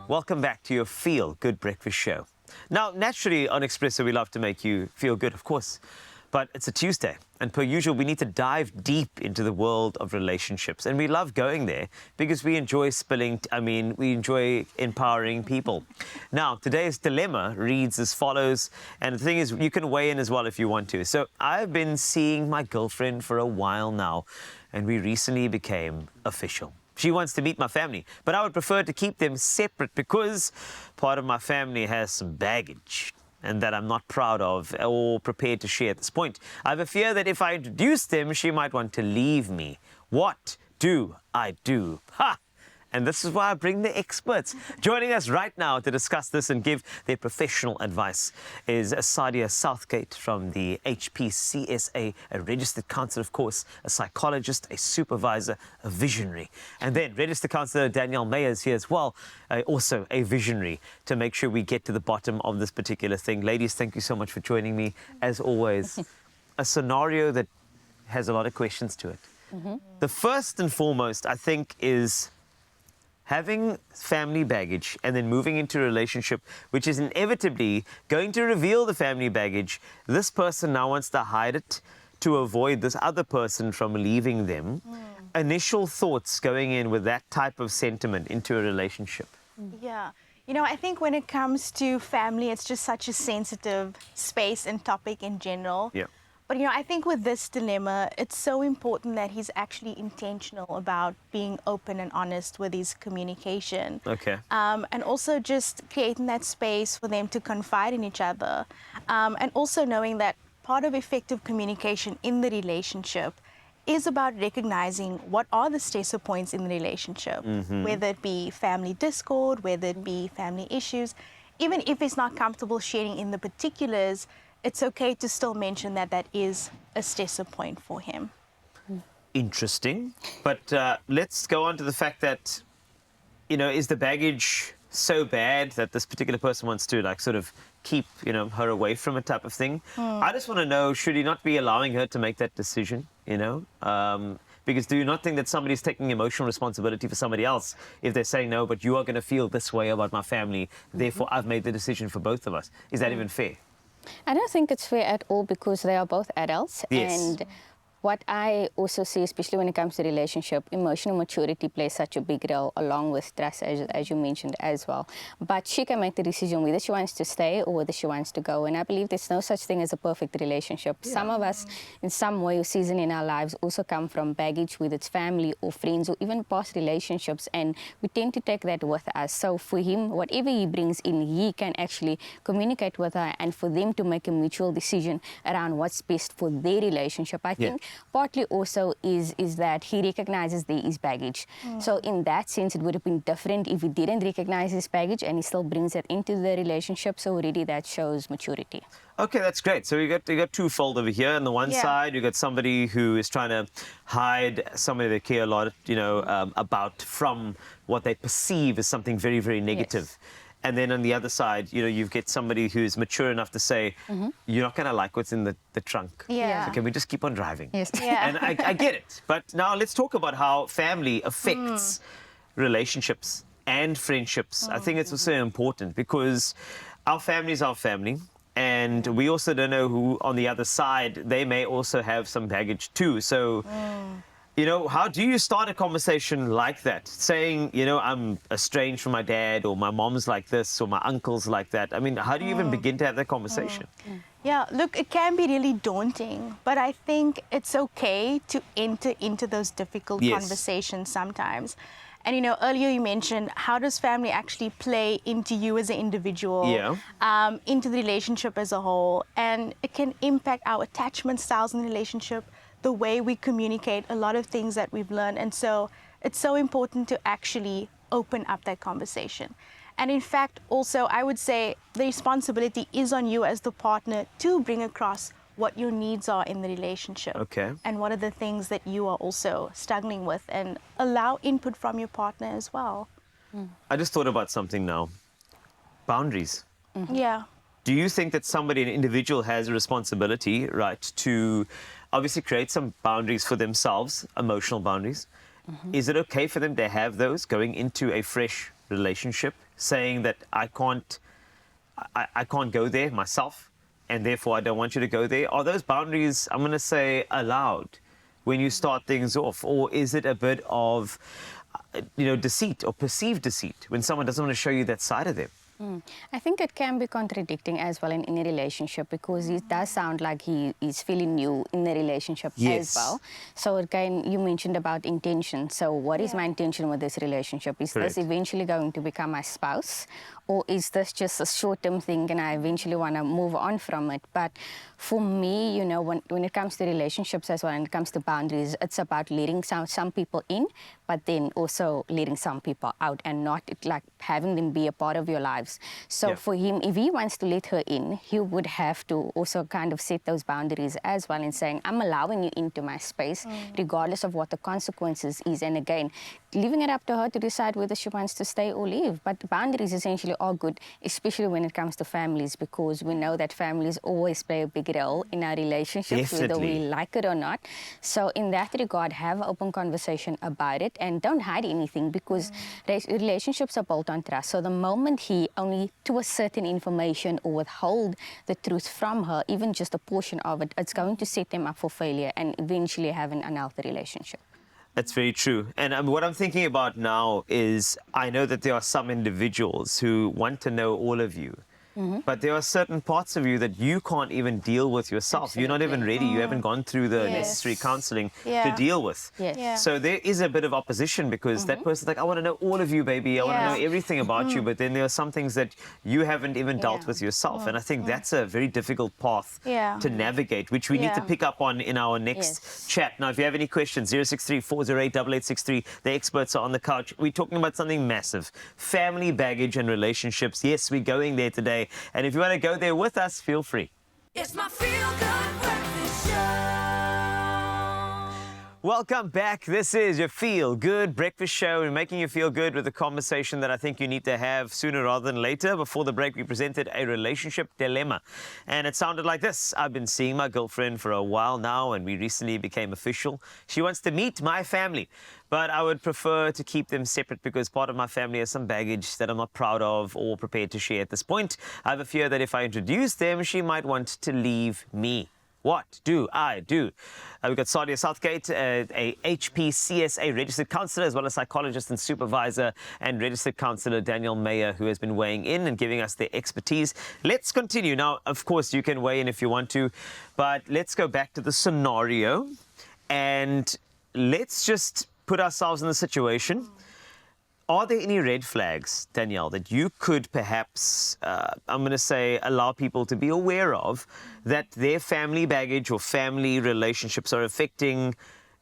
Welcome back to your Feel Good Breakfast Show. Now, naturally on Expresso, we love to make you feel good, of course, but it's a Tuesday, and per usual, we need to dive deep into the world of relationships, and we love going there because we enjoy we enjoy empowering people. Now, today's dilemma reads as follows, and the thing is, you can weigh in as well if you want to. So, I've been seeing my girlfriend for a while now, and we recently became official. She wants to meet my family, but I would prefer to keep them separate because part of my family has some baggage and that I'm not proud of or prepared to share at this point. I have a fear that if I introduce them, she might want to leave me. What do I do? Ha! And this is why I bring the experts. Joining us right now to discuss this and give their professional advice is Sadia Southgate from the HPCSA, a registered counsellor, of course, a psychologist, a supervisor, a visionary. And then registered counsellor Danielle Meyer is here as well, also a visionary, to make sure we get to the bottom of this particular thing. Ladies, thank you so much for joining me. As always, a scenario that has a lot of questions to it. The first and foremost, I think, is having family baggage and then moving into a relationship which is inevitably going to reveal the family baggage. This person now wants to hide it to avoid this other person from leaving them. Initial thoughts going in with that type of sentiment into a relationship? Yeah. You know, I think when it comes to family, it's just such a sensitive space and topic in general. Yeah. But, you know, I think with this dilemma, it's so important that he's actually intentional about being open and honest with his communication. Okay. And also just creating that space for them to confide in each other. And also knowing that part of effective communication in the relationship is about recognizing what are the stressor points in the relationship, whether it be family discord, whether it be family issues. Even if he's not comfortable sharing in the particulars, it's okay to still mention that that is a stressor point for him. Interesting. But let's go on to the fact that, you know, is the baggage so bad that this particular person wants to, like, sort of keep, you know, her away from it type of thing? I just want to know, should he not be allowing her to make that decision, you know? Because do you not think that somebody's taking emotional responsibility for somebody else if they're saying, no, but you are going to feel this way about my family, therefore I've made the decision for both of us? Is that even fair? I don't think it's fair at all because they are both adults. Yes. And what I also see, especially when it comes to relationship, emotional maturity plays such a big role along with trust, as you mentioned as well. But she can make the decision whether she wants to stay or whether she wants to go. And I believe there's no such thing as a perfect relationship. Yeah. Some of us, in some way or season in our lives, also come from baggage, with its family or friends or even past relationships. And we tend to take that with us. So for him, whatever he brings in, he can actually communicate with her and for them to make a mutual decision around what's best for their relationship. I think partly also is that he recognizes there is baggage. So in that sense, it would have been different if he didn't recognize his baggage and he still brings it into the relationship. So already that shows maturity. Okay, that's great. So you got twofold over here. On the one side, you got somebody who is trying to hide somebody they care a lot, you know, about from what they perceive as something very, very negative. Yes. And then on the other side, you know, you get somebody who's mature enough to say, you're not going to like what's in the trunk. Yeah. So can we just keep on driving? Yes. Yeah. And I get it. But now let's talk about how family affects relationships and friendships. I think it's also important because our family is our family. And we also don't know who on the other side, they may also have some baggage too. So, you know, how do you start a conversation like that? Saying, you know, I'm estranged from my dad, or my mom's like this, or my uncle's like that. I mean, how do you even begin to have that conversation? Yeah, look, it can be really daunting, but I think it's okay to enter into those difficult conversations sometimes. And, you know, earlier you mentioned, how does family actually play into you as an individual, into the relationship as a whole? And it can impact our attachment styles in the relationship, the way we communicate, a lot of things that we've learned. And so it's so important to actually open up that conversation. And in fact, also, I would say the responsibility is on you as the partner to bring across what your needs are in the relationship. Okay. And what are the things that you are also struggling with, and allow input from your partner as well. I just thought about something now. Boundaries. Yeah. Do you think that somebody, an individual, has a responsibility, right, to obviously create some boundaries for themselves, emotional boundaries? Is it okay for them to have those going into a fresh relationship? saying that I can't go there myself, and therefore I don't want you to go there? Are those boundaries, I'm going to say, allowed when you start things off? Or is it a bit of, deceit or perceived deceit when someone doesn't want to show you that side of them? I think it can be contradicting as well in any relationship, because it does sound like he is feeling new in the relationship as well. So again, you mentioned about intention. So what is my intention with this relationship? Is this eventually going to become my spouse? Or is this just a short-term thing and I eventually want to move on from it? But for me, when it comes to relationships as well, and it comes to boundaries, it's about letting some people in, but then also letting some people out, and not like having them be a part of your lives. So for him, if he wants to let her in, he would have to also kind of set those boundaries as well, in saying, I'm allowing you into my space, regardless of what the consequences is. And again, leaving it up to her to decide whether she wants to stay or leave. But the boundaries essentially are good, especially when it comes to families, because we know that families always play a big role in our relationships, whether we like it or not. So in that regard, have an open conversation about it, and don't hide anything, because relationships are built on trust. So the moment he only to a certain information or withhold the truth from her, even just a portion of it, it's going to set them up for failure and eventually have an unhealthy relationship. That's very true. And what I'm thinking about now is, I know that there are some individuals who want to know all of you. But there are certain parts of you that you can't even deal with yourself. Absolutely. You're not even ready. You haven't gone through the necessary counseling to deal with. So there is a bit of opposition, because that person's like, I want to know all of you, baby. I want to know everything about you. But then there are some things that you haven't even dealt with yourself. And I think that's a very difficult path to navigate, which we need to pick up on in our next chat. Now, if you have any questions, 063-408-8863. The experts are on the couch. We're talking about something massive: family baggage and relationships. Yes, we're going there today. And if you want to go there with us, feel free. It's my feel-good breakfast show. Welcome back. This is your Feel Good Breakfast Show. We're making you feel good with a conversation that I think you need to have sooner rather than later. Before the break, we presented a relationship dilemma. And it sounded like this: I've been seeing my girlfriend for a while now, and we recently became official. She wants to meet my family, but I would prefer to keep them separate, because part of my family has some baggage that I'm not proud of or prepared to share at this point. I have a fear that if I introduce them, she might want to leave me. What do I do? We've got Sadia Southgate, a HPCSA registered counsellor, as well as psychologist and supervisor, and registered counsellor Daniel Mayer, who has been weighing in and giving us their expertise. Let's continue. Now, of course, you can weigh in if you want to, but let's go back to the scenario, and let's just put ourselves in the situation. Are there any red flags, Danielle, that you could perhaps, I'm going to say, allow people to be aware of, that their family baggage or family relationships are affecting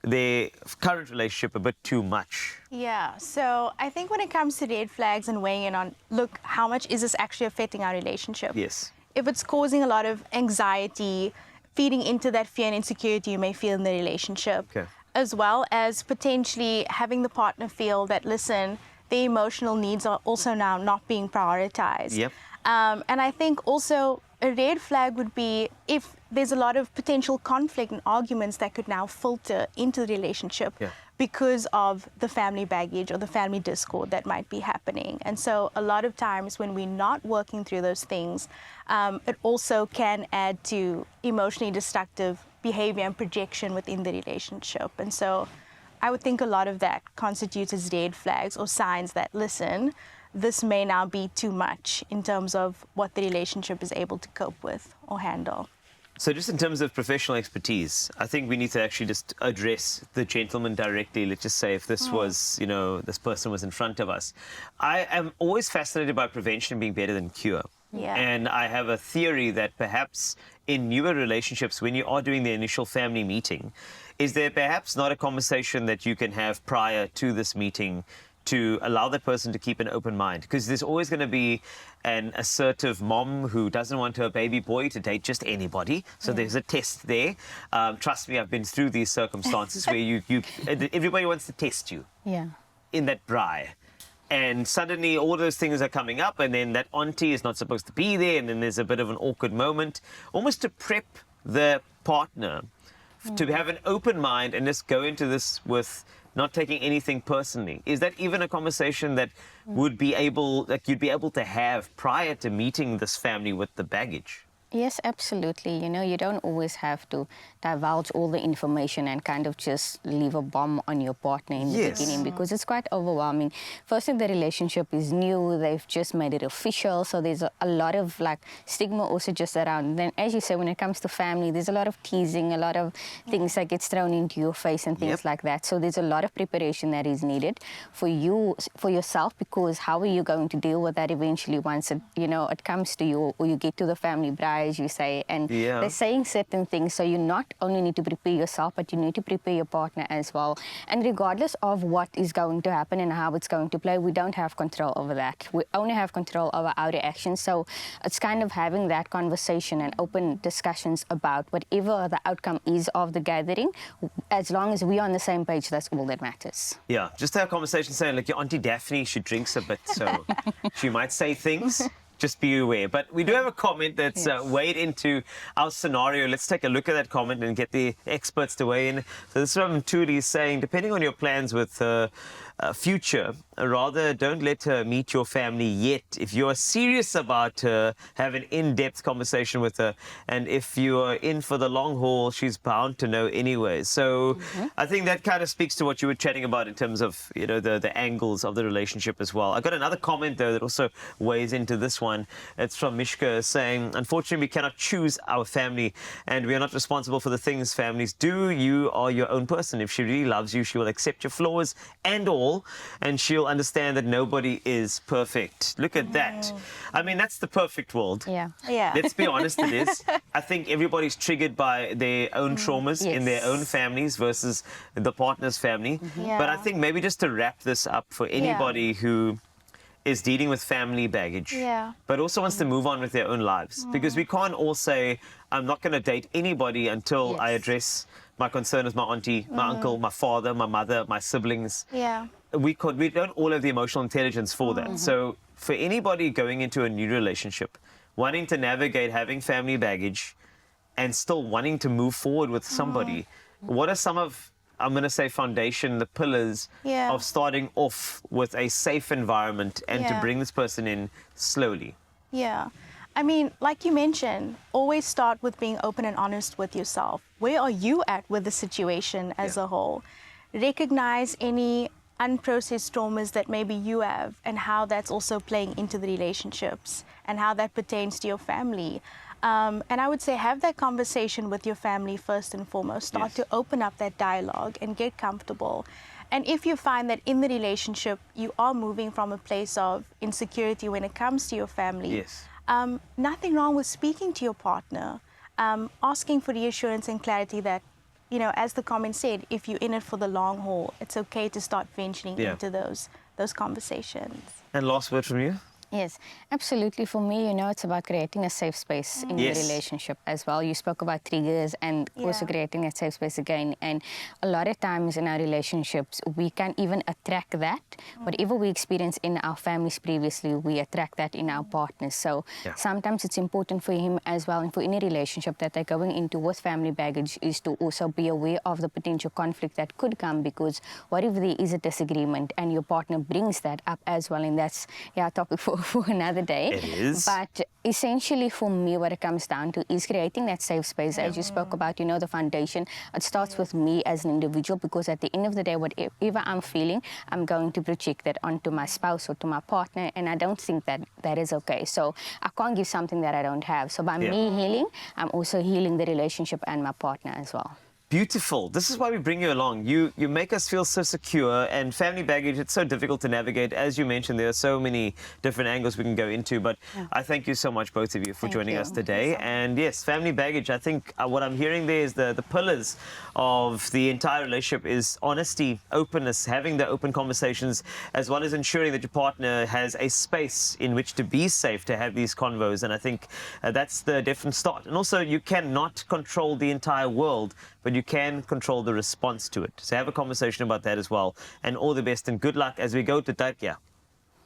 their current relationship a bit too much? Yeah, so I think when it comes to red flags and weighing in on, look, how much is this actually affecting our relationship? Yes. If it's causing a lot of anxiety, feeding into that fear and insecurity you may feel in the relationship, as well as potentially having the partner feel that, listen, their emotional needs are also now not being prioritized. And I think also a red flag would be if there's a lot of potential conflict and arguments that could now filter into the relationship because of the family baggage or the family discord that might be happening. And so a lot of times when we're not working through those things, it also can add to emotionally destructive behavior and projection within the relationship. And so I would think a lot of that constitutes as red flags or signs that, listen, this may now be too much in terms of what the relationship is able to cope with or handle. So just in terms of professional expertise, I think we need to actually just address the gentleman directly. Let's just say if this was, this person was in front of us. I am always fascinated by prevention being better than cure. And I have a theory that perhaps in newer relationships, when you are doing the initial family meeting, is there perhaps not a conversation that you can have prior to this meeting to allow that person to keep an open mind? Because there's always going to be an assertive mom who doesn't want her baby boy to date just anybody. So there's a test there. Trust me, I've been through these circumstances where everybody wants to test you in that braai. And suddenly all those things are coming up, and then that auntie is not supposed to be there, and then there's a bit of an awkward moment, almost to prep the partner to have an open mind and just go into this with not taking anything personally. Is that even a conversation that would be able, like you'd be able to have prior to meeting this family with the baggage? Yes, absolutely. You know, you don't always have to divulge all the information and kind of just leave a bomb on your partner in the Yes. beginning, because it's quite overwhelming. Firstly, the relationship is new. They've just made it official. So there's a lot of like stigma also just around. Then, as you say, when it comes to family, there's a lot of teasing, a lot of things that gets thrown into your face and things Yep. like that. So there's a lot of preparation that is needed for you, for yourself, because how are you going to deal with that eventually once it, you know, it comes to you, or you get to the family bride, as you say, and Yeah. they're saying certain things. So you not only need to prepare yourself, but you need to prepare your partner as well. And regardless of what is going to happen and how it's going to play, we don't have control over that. We only have control over our reactions. So it's kind of having that conversation and open discussions about whatever the outcome is of the gathering. As long as we're on the same page, that's all that matters. Yeah, just have a conversation saying, like, your Auntie Daphne, she drinks a bit, so she might say things. Just be aware. But we do have a comment that's weighed into our scenario. Let's take a look at that comment and get the experts to weigh in. So this is from Tuli saying, depending on your plans with future, rather don't let her meet your family yet. If you are serious about her, have an in-depth conversation with her. And if you are in for the long haul, she's bound to know anyway. So I think that kind of speaks to what you were chatting about in terms of, you know, the angles of the relationship as well. I got another comment though that also weighs into this one. It's from Mishka saying, unfortunately, we cannot choose our family and we are not responsible for the things families do. You are your own person. If she really loves you, she will accept your flaws and all, and she'll understand that nobody is perfect. Look at that. I mean, that's the perfect world. Yeah. Yeah. Let's be honest, it is. I think everybody's triggered by their own traumas in their own families versus the partner's family. Yeah. But I think maybe just to wrap this up for anybody who is dealing with family baggage, but also wants to move on with their own lives. Because we can't all say, I'm not going to date anybody until I address my concern as my auntie, my uncle, my father, my mother, my siblings. Yeah. We don't all have the emotional intelligence for that. So for anybody going into a new relationship, wanting to navigate having family baggage and still wanting to move forward with somebody, what are some of, I'm going to say, foundation, the pillars of starting off with a safe environment and to bring this person in slowly? Yeah. I mean, like you mentioned, always start with being open and honest with yourself. Where are you at with the situation as a whole? Recognize any unprocessed traumas that maybe you have and how that's also playing into the relationships and how that pertains to your family. And I would say have that conversation with your family first and foremost. Start to open up that dialogue and get comfortable. And if you find that in the relationship you are moving from a place of insecurity when it comes to your family, nothing wrong with speaking to your partner, asking for reassurance and clarity that, you know, as the comment said, if you're in it for the long haul, it's okay to start venturing into those conversations. And last word from you? Yes, absolutely. For me, you know, it's about creating a safe space in the relationship as well. You spoke about triggers and also creating a safe space again. And a lot of times in our relationships, we can even attract that. Whatever we experience in our families previously, we attract that in our partners. So sometimes it's important for him as well, and for any relationship that they're going into with family baggage, is to also be aware of the potential conflict that could come, because what if there is a disagreement and your partner brings that up as well? And that's a topic for another day. It is. But essentially for me, what it comes down to is creating that safe space. As you spoke about, you know, the foundation, it starts with me as an individual, because at the end of the day, whatever I'm feeling, I'm going to project that onto my spouse or to my partner, and I don't think that that is okay. So I can't give something that I don't have. So by me healing, I'm also healing the relationship and my partner as well. Beautiful. This is why we bring you along. You make us feel so secure, and family baggage, it's so difficult to navigate. As you mentioned, there are so many different angles we can go into, but I thank you so much, both of you, for joining us today. And yes, family baggage, I think what I'm hearing there is the pillars of the entire relationship is honesty, openness, having the open conversations, as well as ensuring that your partner has a space in which to be safe to have these convos. And I think that's the definite start. And also, you cannot control the entire world, but you can control the response to it. So have a conversation about that as well. And all the best and good luck as we go to Turkey.